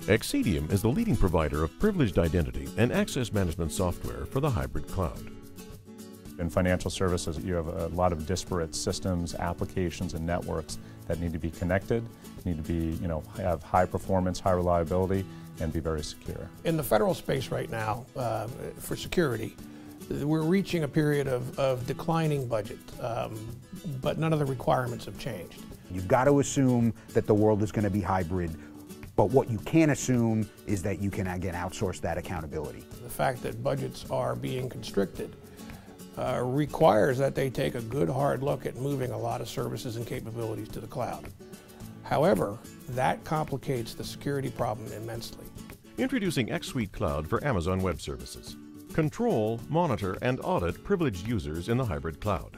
Xceedium is the leading provider of privileged identity and access management software for the hybrid cloud. In financial services, you have a lot of disparate systems, applications, and networks that need to be connected, need to be, have high performance, high reliability, and be very secure. In the federal space right now, for security, we're reaching a period of declining budget, but none of the requirements have changed. You've got to assume that the world is going to be hybrid, but what you can't assume is that you can, again, outsource that accountability. The fact that budgets are being constricted requires that they take a good hard look at moving a lot of services and capabilities to the cloud. However, that complicates the security problem immensely. Introducing Xsuite Cloud for Amazon Web Services. Control, monitor, and audit privileged users in the hybrid cloud.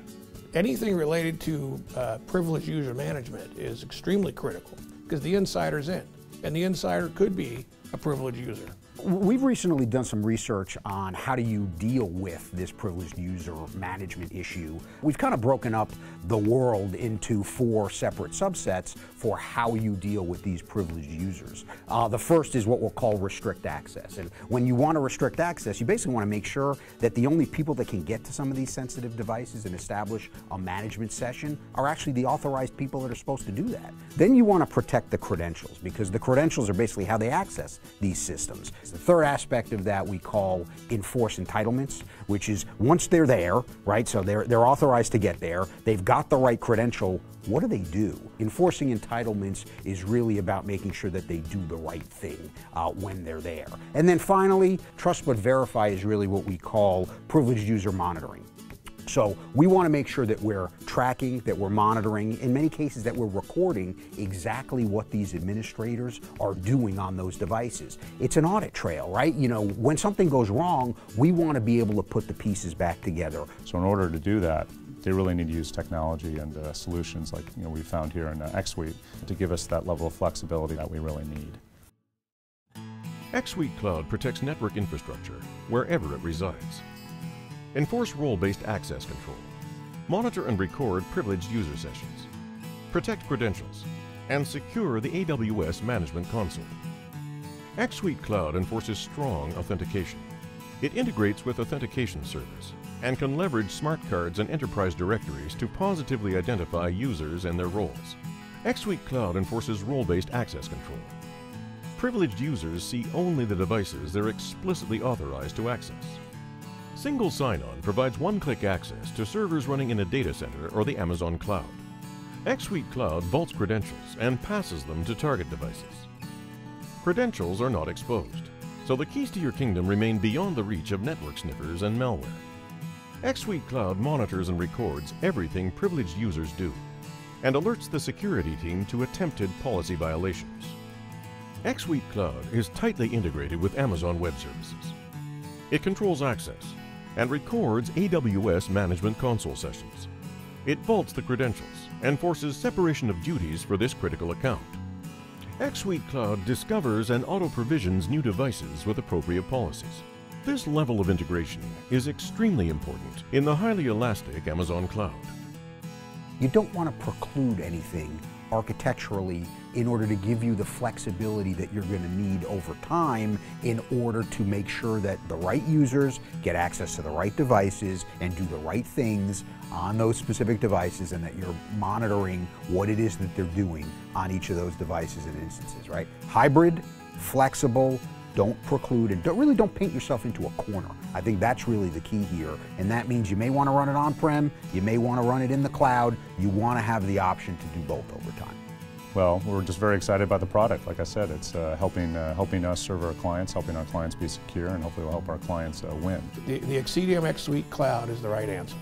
Anything related to privileged user management is extremely critical because the insider's in, and the insider could be a privileged user. We've recently done some research on how do you deal with this privileged user management issue. We've kind of broken up the world into 4 separate subsets for how you deal with these privileged users. The first is what we'll call restrict access. And when you want to restrict access, you basically want to make sure that the only people that can get to some of these sensitive devices and establish a management session are actually the authorized people that are supposed to do that. Then you want to protect the credentials, because the credentials are basically how they access these systems. The third aspect of that we call enforce entitlements, which is once they're there, right, so they're authorized to get there, they've got the right credential, what do? Enforcing entitlements is really about making sure that they do the right thing when they're there. And then finally, trust but verify is really what we call privileged user monitoring. So we want to make sure that we're tracking, that we're monitoring, in many cases that we're recording exactly what these administrators are doing on those devices. It's an audit trail, right? When something goes wrong, we want to be able to put the pieces back together. So in order to do that, they really need to use technology and solutions like we found here in Xsuite to give us that level of flexibility that we really need. Xsuite Cloud protects network infrastructure wherever it resides. Enforce role-based access control. Monitor and record privileged user sessions. Protect credentials. And secure the AWS Management Console. Xsuite Cloud enforces strong authentication. It integrates with authentication servers and can leverage smart cards and enterprise directories to positively identify users and their roles. Xsuite Cloud enforces role-based access control. Privileged users see only the devices they're explicitly authorized to access. Single sign-on provides one-click access to servers running in a data center or the Amazon cloud. Xsuite Cloud vaults credentials and passes them to target devices. Credentials are not exposed, so the keys to your kingdom remain beyond the reach of network sniffers and malware. Xsuite Cloud monitors and records everything privileged users do and alerts the security team to attempted policy violations. Xsuite Cloud is tightly integrated with Amazon Web Services. It controls access and records AWS Management Console sessions. It vaults the credentials and forces separation of duties for this critical account. Xsuite Cloud discovers and auto-provisions new devices with appropriate policies. This level of integration is extremely important in the highly elastic Amazon cloud. You don't want to preclude anything architecturally in order to give you the flexibility that you're going to need over time in order to make sure that the right users get access to the right devices and do the right things on those specific devices, and that you're monitoring what it is that they're doing on each of those devices and instances, right? Hybrid, flexible, don't preclude, and don't paint yourself into a corner. I think that's really the key here, and that means you may want to run it on-prem, you may want to run it in the cloud, you want to have the option to do both over time. Well, we're just very excited about the product. Like I said, it's helping us serve our clients, helping our clients be secure, and hopefully will help our clients win. The Xceedium Xsuite Cloud is the right answer.